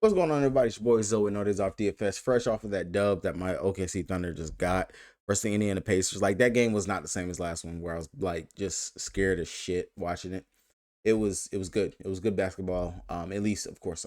What's going on, everybody? It's your boy Zoe, and Wnba Dfs, fresh off of that dub that my OKC Thunder just got versus the Indiana Pacers. Like, that game was not the same as last one, where I was like just scared as shit watching it. It was good. It was good basketball. At least, of course,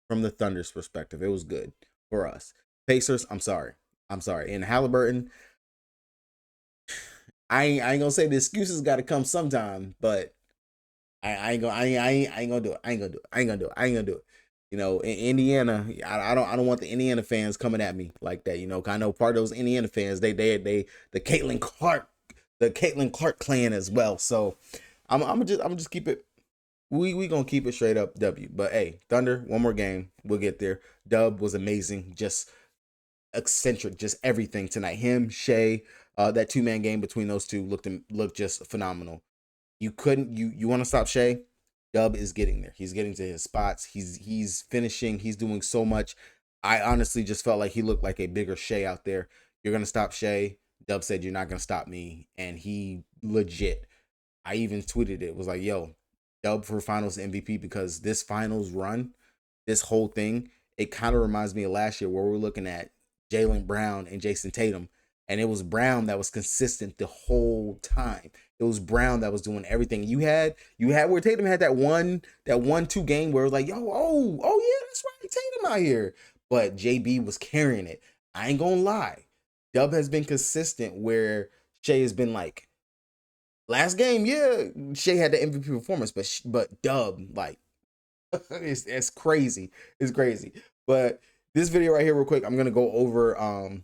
from the Thunder's perspective, it was good for us. Pacers, I'm sorry. And Halliburton, I ain't gonna say the excuses got to come sometime, but I ain't gonna do it. I ain't gonna do it. I ain't gonna do it. I ain't gonna do it. You know, in Indiana, I don't want the Indiana fans coming at me like that. You know, 'cause I know part of those Indiana fans, they the Caitlin Clark clan as well. So I'm just keep it. We gonna keep it straight up W. But hey, Thunder, one more game, we'll get there. Dub was amazing, just eccentric, just everything tonight. Him, Shea, that 2-man game between those two looked just phenomenal. You want to stop Shea? Dub is getting there. He's getting to his spots. He's finishing. He's doing so much. I honestly just felt like he looked like a bigger Shea out there. You're gonna stop Shea. Dub said you're not gonna stop me, and he legit. I even tweeted it. Was like, yo, Dub for Finals MVP, because this Finals run, this whole thing, it kind of reminds me of last year where we're looking at Jaylen Brown and Jason Tatum, and it was Brown that was consistent the whole time. It was Brown that was doing everything. You had where Tatum had that 1-2 game where it was like, yo, oh yeah, that's right, Tatum out here. But JB was carrying it. I ain't gonna lie. Dub has been consistent where Shea has been like, last game, yeah, Shea had the MVP performance, but Dub, like, it's crazy. It's crazy. But this video right here, real quick, I'm gonna go over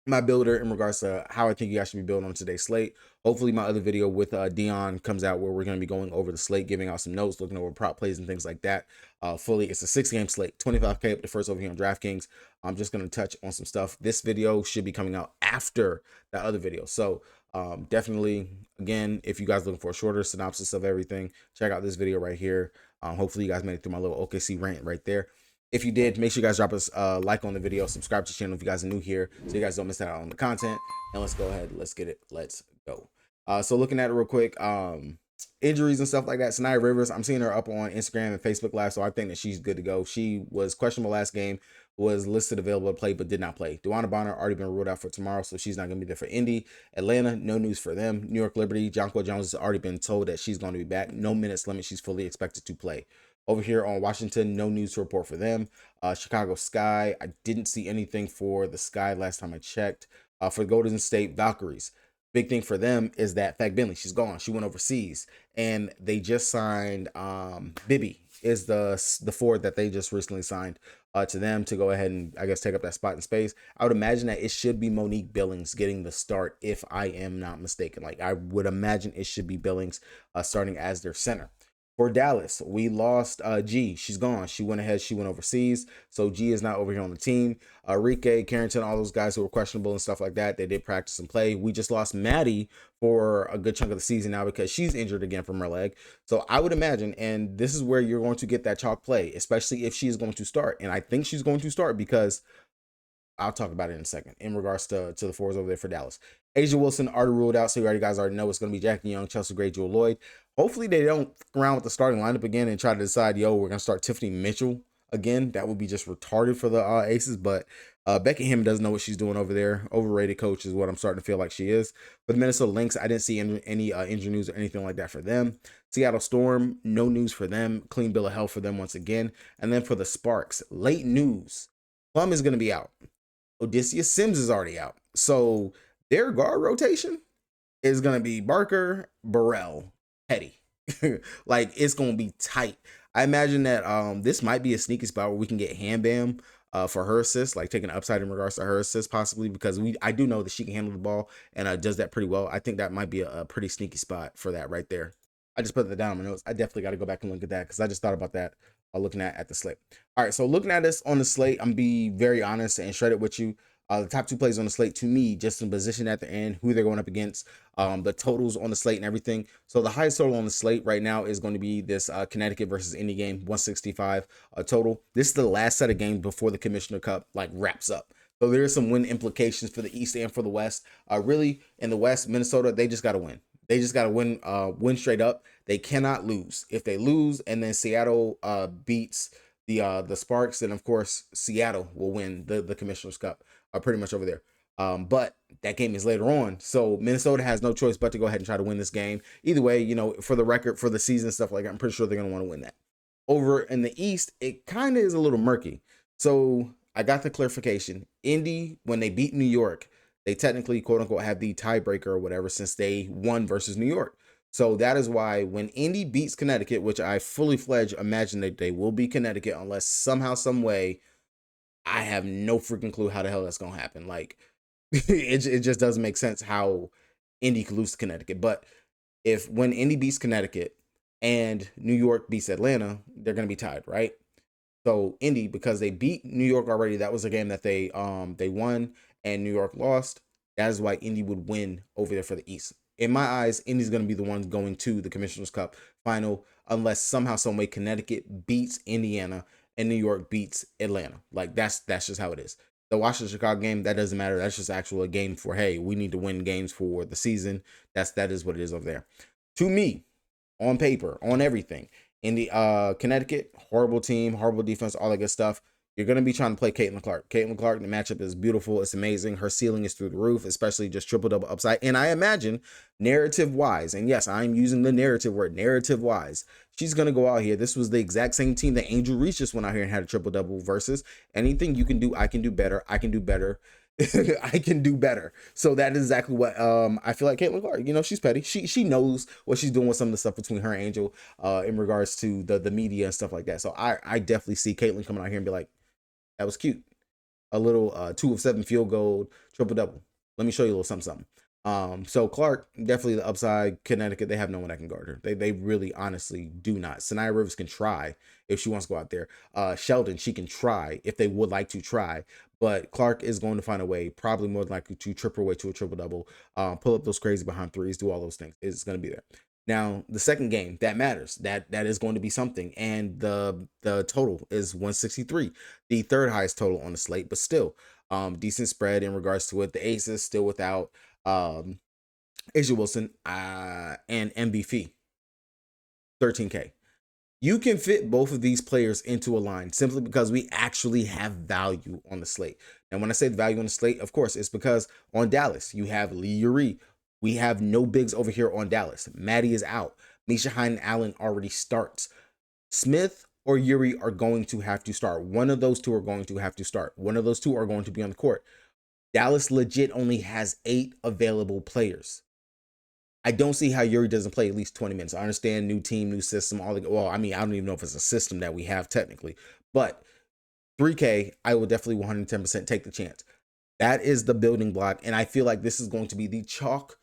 my builder in regards to how I think you guys should be building on today's slate. Hopefully my other video with Dion comes out where we're going to be going over the slate, giving out some notes, looking over prop plays and things like that. Fully, it's a 6-game slate, 25K up the first over here on DraftKings. I'm just going to touch on some stuff. This video should be coming out after that other video. So definitely, again, if you guys are looking for a shorter synopsis of everything, check out this video right here. Hopefully you guys made it through my little OKC rant right there. If you did, make sure you guys drop us a like on the video, subscribe to the channel if you guys are new here, so you guys don't miss out on the content. And let's go ahead, let's get it, let's go. So looking at it real quick, injuries and stuff like that. Sanaya Rivers, I'm seeing her up on Instagram and Facebook Live, so I think that she's good to go. She was questionable last game, was listed available to play, but did not play. Wnba Bonner already been ruled out for tomorrow, so she's not going to be there for Indy. Atlanta, no news for them. New York Liberty, Jonquil Jones has already been told that she's going to be back. No minutes limit, she's fully expected to play. Over here on Washington, no news to report for them. Chicago Sky, I didn't see anything for the Sky last time I checked. For Golden State Valkyries, big thing for them is that Fag Bentley, she's gone. She went overseas, and they just signed Bibby is the forward that they just recently signed to them to go ahead and, I guess, take up that spot in space. I would imagine that it should be Monique Billings getting the start, if I am not mistaken. Like, I would imagine it should be Billings starting as their center. For Dallas, we lost G. She's gone. She went ahead. She went overseas. So G is not over here on the team. Rike, Carrington, all those guys who were questionable and stuff like that, they did practice and play. We just lost Maddie for a good chunk of the season now because she's injured again from her leg. So I would imagine, and this is where you're going to get that chalk play, especially if she is going to start. And I think she's going to start because I'll talk about it in a second in regards to the fours over there for Dallas. Asia Wilson already ruled out, so you guys already know it's going to be Jackie Young, Chelsea Gray, Jewel Lloyd. Hopefully they don't fuck around with the starting lineup again and try to decide, yo, we're going to start Tiffany Mitchell again. That would be just retarded for the Aces, but Becky Hammond doesn't know what she's doing over there. Overrated coach is what I'm starting to feel like she is. For the Minnesota Lynx, I didn't see any injury news or anything like that for them. Seattle Storm, no news for them. Clean bill of health for them once again. And then for the Sparks, late news. Plum is going to be out. Odysseus Sims is already out. So their guard rotation is going to be Barker, Burrell, Petty. Like, it's going to be tight. I imagine that this might be a sneaky spot where we can get Ham Bam for her assist, like taking an upside in regards to her assist possibly, because I do know that she can handle the ball and does that pretty well. I think that might be a pretty sneaky spot for that right there. I just put that down on my notes. I definitely got to go back and look at that because I just thought about that looking at the slate. All right, so looking at this on the slate, I'm be very honest and shredded with you. The top two plays on the slate, to me, just in position at the end, who they're going up against, the totals on the slate and everything. So the highest total on the slate right now is going to be this Connecticut versus Indy game, 165 total. This is the last set of games before the Commissioner Cup like wraps up. So there are some win implications for the East and for the West. Really, in the West, Minnesota, they just got to win. They just got to win straight up. They cannot lose. If they lose and then Seattle beats the Sparks, and of course Seattle will win the Commissioner's Cup. Pretty much over there. But that game is later on, so Minnesota has no choice but to go ahead and try to win this game. Either way, for the record, for the season stuff like that, I'm pretty sure they're gonna want to win that. Over in the East, it kind of is a little murky. So I got the clarification. Indy, when they beat New York, they technically, quote unquote, have the tiebreaker or whatever since they won versus New York. So that is why when Indy beats Connecticut, which I fully fledged imagine that they will beat Connecticut unless somehow, some way, I have no freaking clue how the hell that's going to happen. Like, it just doesn't make sense how Indy could lose to Connecticut. But when Indy beats Connecticut and New York beats Atlanta, they're going to be tied, right? So Indy, because they beat New York already, that was a game that they won and New York lost. That is why Indy would win over there for the East. In my eyes, Indy's going to be the one going to the Commissioner's Cup final unless somehow, some way Connecticut beats Indiana and New York beats Atlanta. Like that's just how it is. The Washington Chicago game, that doesn't matter. That's just actually a game for, hey, we need to win games for the season. That is what it is over there. To me, on paper, on everything, in the Connecticut, horrible team, horrible defense, all that good stuff. You're going to be trying to play Caitlin Clark. Caitlin Clark, the matchup is beautiful. It's amazing. Her ceiling is through the roof, especially just triple-double upside. And I imagine narrative-wise, and yes, I'm using the narrative word, narrative-wise, she's going to go out here. This was the exact same team that Angel Reese just went out here and had a triple-double versus. Anything you can do, I can do better. I can do better. I can do better. So that is exactly what I feel like Caitlin Clark, she's petty. She knows what she's doing with some of the stuff between her and Angel in regards to the media and stuff like that. So I definitely see Caitlin coming out here and be like, that was cute. A little 2 of 7 field goal, triple double. Let me show you a little something. So Clark, definitely the upside. Connecticut, they have no one that can guard her. They really honestly do not. Sanaya Rivers can try if she wants to go out there. Sheldon, she can try if they would like to try. But Clark is going to find a way, probably more than likely to trip her way to a triple double, pull up those crazy behind threes, do all those things. It's going to be there. Now, the second game, that matters. That is going to be something. And the total is 163, the third highest total on the slate, but still decent spread in regards to it. The Aces still without Asia Wilson and MVP, 13K. You can fit both of these players into a line simply because we actually have value on the slate. And when I say the value on the slate, of course, it's because on Dallas, you have Lee Uri. We have no bigs over here on Dallas. Maddie is out. Misha Hine Allen already starts. Smith or Uri are going to have to start. One of those two are going to have to start. One of those two are going to be on the court. Dallas legit only has 8 available players. I don't see how Uri doesn't play at least 20 minutes. I understand new team, new system, all the I don't even know if it's a system that we have technically, but 3K, I will definitely 110% take the chance. That is the building block, and I feel like this is going to be the chalk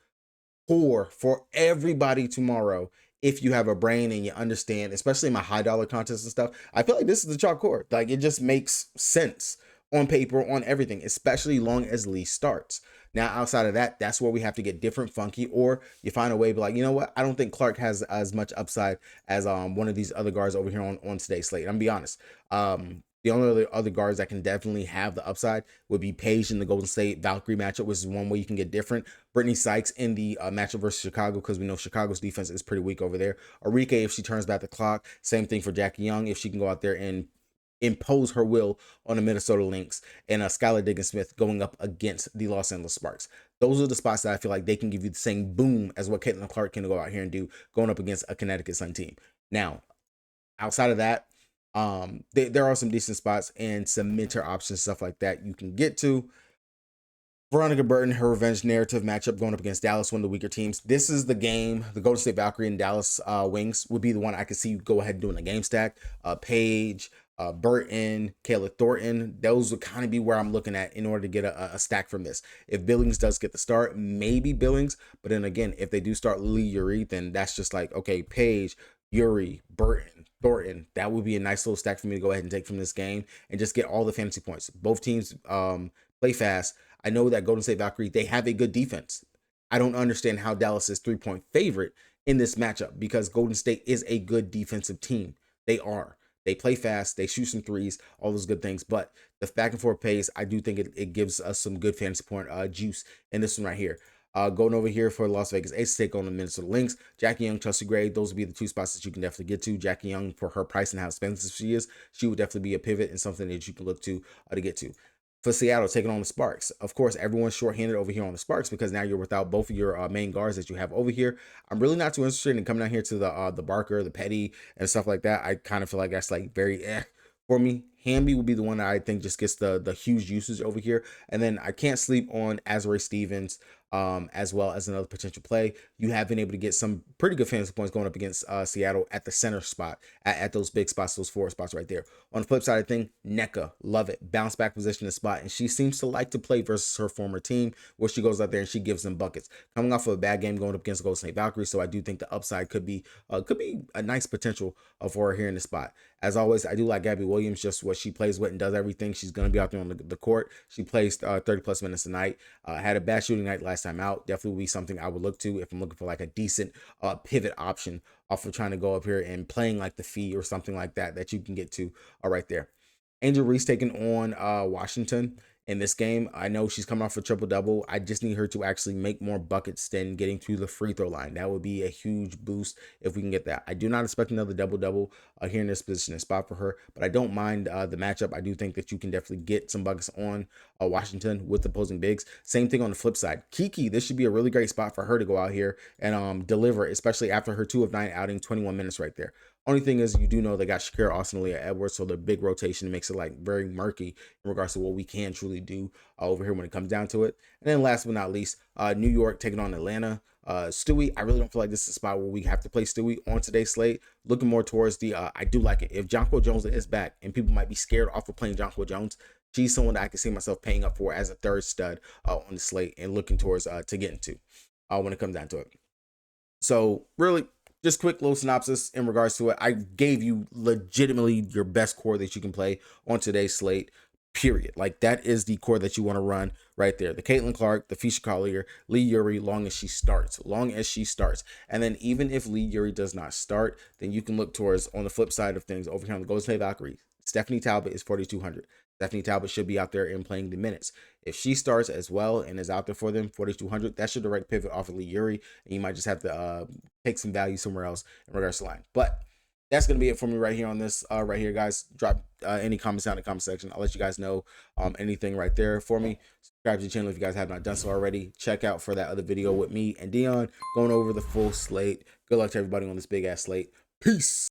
core for everybody tomorrow. If you have a brain and you understand, especially in my high dollar contests and stuff, I feel like this is the chalk core. Like it just makes sense on paper, on everything, especially long as Lee starts. Now, outside of that, that's where we have to get different, funky, or you find a way to be like, you know what? I don't think Clark has as much upside as one of these other guards over here on today's slate. I'm gonna be honest. The only other guards that can definitely have the upside would be Paige in the Golden State Valkyrie matchup, which is one way you can get different. Brittany Sykes in the matchup versus Chicago, because we know Chicago's defense is pretty weak over there. Arike, if she turns back the clock. Same thing for Jackie Young, if she can go out there and impose her will on the Minnesota Lynx, and Skylar Diggins-Smith going up against the Los Angeles Sparks. Those are the spots that I feel like they can give you the same boom as what Caitlin Clark can go out here and do going up against a Connecticut Sun team. Now, outside of that, there are some decent spots and some mid-tier options, stuff like that you can get to. Veronica Burton, her revenge narrative matchup going up against Dallas, one of the weaker teams. This is the game. The Golden State Valkyrie and Dallas Wings would be the one I could see you go ahead and doing a game stack. Paige, Burton, Kayla Thornton, those would kind of be where I'm looking at in order to get a stack from this. If Billings does get the start, maybe Billings, but then again, if they do start Lee Uri, then that's just like, okay, Paige, Uri, Burton, Thornton, that would be a nice little stack for me to go ahead and take from this game and just get all the fantasy points. Both teams play fast. I know that Golden State Valkyrie, they have a good defense. I don't understand how Dallas is 3-point favorite in this matchup because Golden State is a good defensive team. They are. They play fast, they shoot some threes, all those good things. But the back and forth pace, I do think it gives us some good fantasy point juice in this one right here. Going over here for Las Vegas Aces, take on the Minnesota Lynx. Jackie Young, Chelsea Gray, those would be the two spots that you can definitely get to. Jackie Young, for her price and how expensive she is, she would definitely be a pivot and something that you can look to get to. For Seattle, taking on the Sparks. Of course, everyone's shorthanded over here on the Sparks because now you're without both of your main guards that you have over here. I'm really not too interested in coming down here to the Barker, the Petty, and stuff like that. I kind of feel like that's like very for me. Hamby will be the one that I think just gets the huge usage over here. And then I can't sleep on Azrae Stevens as well as another potential play. You have been able to get some pretty good fantasy points going up against Seattle at the center spot, at those big spots, those forward spots right there. On the flip side of thing, Nneka, love it. Bounce back position in spot. And she seems to like to play versus her former team where she goes out there and she gives them buckets. Coming off of a bad game going up against the Golden State Valkyries, so I do think the upside could be a nice potential for her here in the spot. As always, I do like Gabby Williams, just what she plays with and does everything. She's going to be out there on the court. She plays 30 plus minutes a night. Had a bad shooting night last time out. Definitely will be something I would look to if I'm looking for like a decent pivot option off of trying to go up here and playing like the fee or something like that you can get to right there. Angel Reese taking on Washington in this game. I know she's coming off a triple-double. I just need her to actually make more buckets than getting to the free throw line. That would be a huge boost if we can get that. I do not expect another double-double here in this position and spot for her, but I don't mind the matchup. I do think that you can definitely get some buckets on Washington with opposing bigs. Same thing on the flip side. Kiki, this should be a really great spot for her to go out here and deliver, especially after her 2 of 9 outing, 21 minutes right there. Only thing is, you do know they got Shakira, Austin, Leah Edwards, so the big rotation makes it like very murky in regards to what we can truly do over here when it comes down to it. And then last but not least, New York taking on Atlanta. Stewie, I really don't feel like this is a spot where we have to play Stewie on today's slate. Looking more towards the, I do like it. If Jonquel Jones is back, and people might be scared off of playing Jonquel Jones, she's someone that I can see myself paying up for as a third stud on the slate and looking towards to get into when it comes down to it. So really, just quick little synopsis in regards to it. I gave you legitimately your best core that you can play on today's slate, period. Like, that is the core that you want to run right there. The Caitlin Clark, the Fisher Collier, Lee Yuri, long as she starts. And then even if Lee Yuri does not start, then you can look towards, on the flip side of things, over here on the Golden State Valkyries, Stephanie Talbot is 4,200. Stephanie Talbot should be out there and playing the minutes. If she starts as well and is out there for them, 4,200, that should direct pivot off of Lee Yuri, and you might just have to take some value somewhere else in regards to line. But that's going to be it for me right here on this right here, guys. Drop any comments down in the comment section. I'll let you guys know anything right there for me. Subscribe to the channel if you guys have not done so already. Check out for that other video with me and Dion going over the full slate. Good luck to everybody on this big ass slate. Peace.